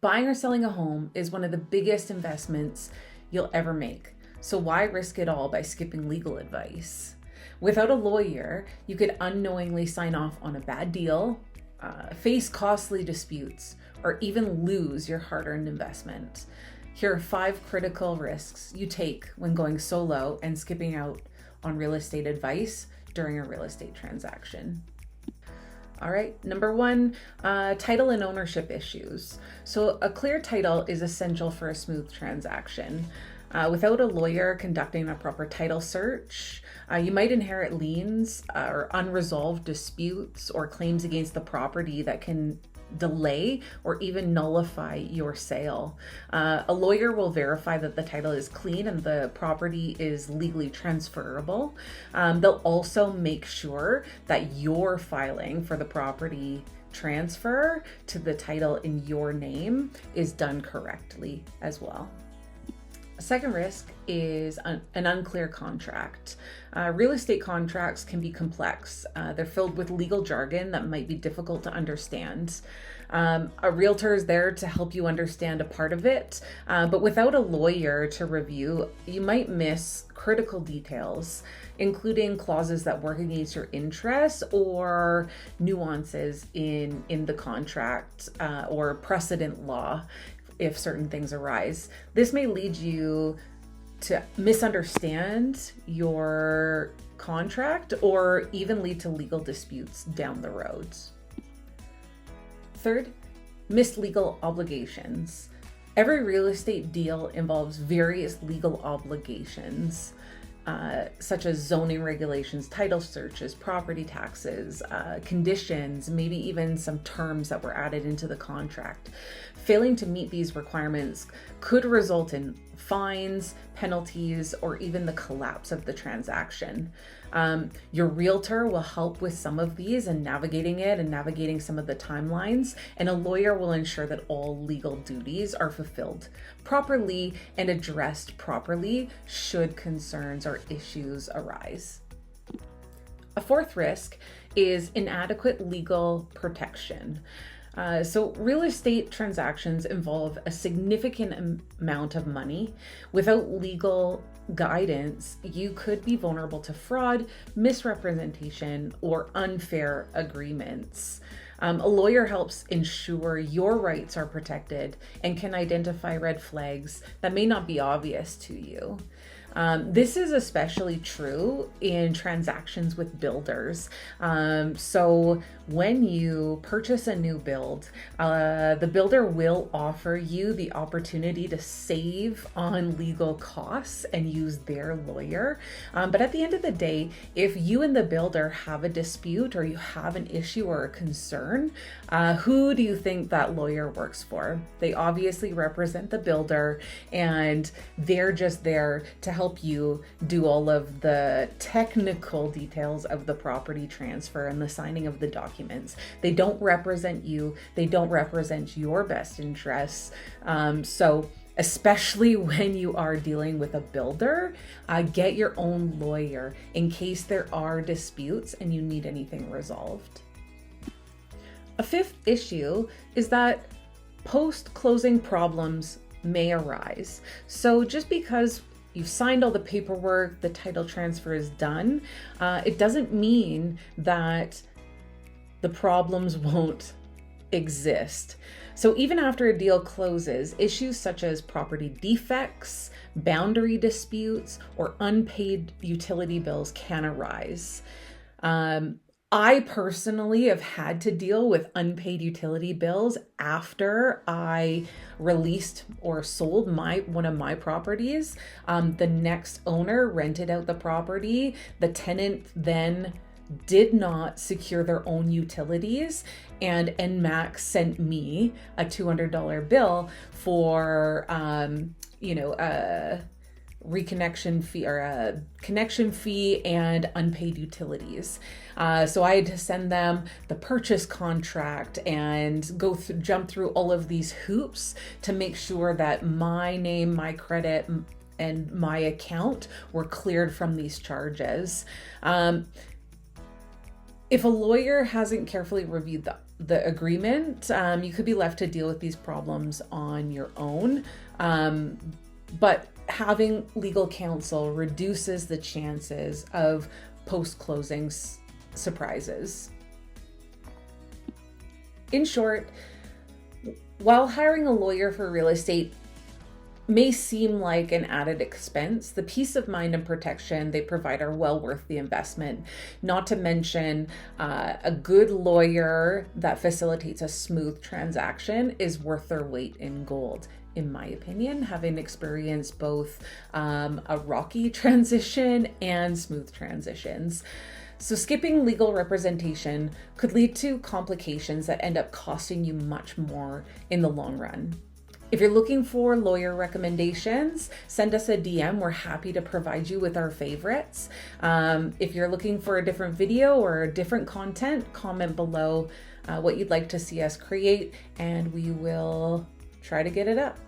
Buying or selling a home is one of the biggest investments you'll ever make. So why risk it all by skipping legal advice? Without a lawyer, you could unknowingly sign off on a bad deal, face costly disputes, or even lose your hard-earned investment. Here are 5 critical risks you take when going solo and skipping out on real estate advice during a real estate transaction. All right, number 1, title and ownership issues. So a clear title is essential for a smooth transaction. Without a lawyer conducting a proper title search, you might inherit liens or unresolved disputes or claims against the property that can delay or even nullify your sale. A lawyer will verify that the title is clean and the property is legally transferable. They'll also make sure that your filing for the property transfer to the title in your name is done correctly as well. A second risk is an unclear contract. Real estate contracts can be complex. They're filled with legal jargon that might be difficult to understand. A realtor is there to help you understand a part of it, but without a lawyer to review, you might miss critical details, including clauses that work against your interests or nuances in the contract or precedent law if certain things arise. This may lead you to misunderstand your contract or even lead to legal disputes down the road. Third, missed legal obligations. Every real estate deal involves various legal obligations, such as zoning regulations, title searches, property taxes, conditions, maybe even some terms that were added into the contract. Failing to meet these requirements could result in fines, penalties, or even the collapse of the transaction. Your realtor will help with some of these and navigating some of the timelines, and a lawyer will ensure that all legal duties are fulfilled properly and addressed properly should concerns or issues arise. A fourth risk is inadequate legal protection. So real estate transactions involve a significant amount of money. Without legal guidance, you could be vulnerable to fraud, misrepresentation, or unfair agreements. A lawyer helps ensure your rights are protected and can identify red flags that may not be obvious to you. This is especially true in transactions with builders. So when you purchase a new build, the builder will offer you the opportunity to save on legal costs and use their lawyer. But at the end of the day, if you and the builder have a dispute or you have an issue or a concern, who do you think that lawyer works for? They obviously represent the builder, and they're just there to help you do all of the technical details of the property transfer and the signing of the documents. They don't represent you. They don't represent your best interests. So especially when you are dealing with a builder, get your own lawyer in case there are disputes and you need anything resolved. A fifth issue is that post-closing problems may arise. So just because you've signed all the paperwork, the title transfer is done, it doesn't mean that the problems won't exist. So even after a deal closes, issues such as property defects, boundary disputes, or unpaid utility bills can arise. I personally have had to deal with unpaid utility bills after I released or sold one of my properties. The next owner rented out the property. The tenant then did not secure their own utilities, and NMAX sent me a $200 bill for reconnection fee or a connection fee and unpaid utilities. So I had to send them the purchase contract and jump through all of these hoops to make sure that my name, my credit, and my account were cleared from these charges. If a lawyer hasn't carefully reviewed the the agreement, you could be left to deal with these problems on your own. But having legal counsel reduces the chances of post-closing surprises. In short, while hiring a lawyer for real estate may seem like an added expense, the peace of mind and protection they provide are well worth the investment. Not to mention, a good lawyer that facilitates a smooth transaction is worth their weight in gold, in my opinion, having experienced both a rocky transition and smooth transitions. So skipping legal representation could lead to complications that end up costing you much more in the long run. If you're looking for lawyer recommendations, send us a DM. We're happy to provide you with our favorites. If you're looking for a different video or different content, comment below what you'd like to see us create, and we will try to get it up.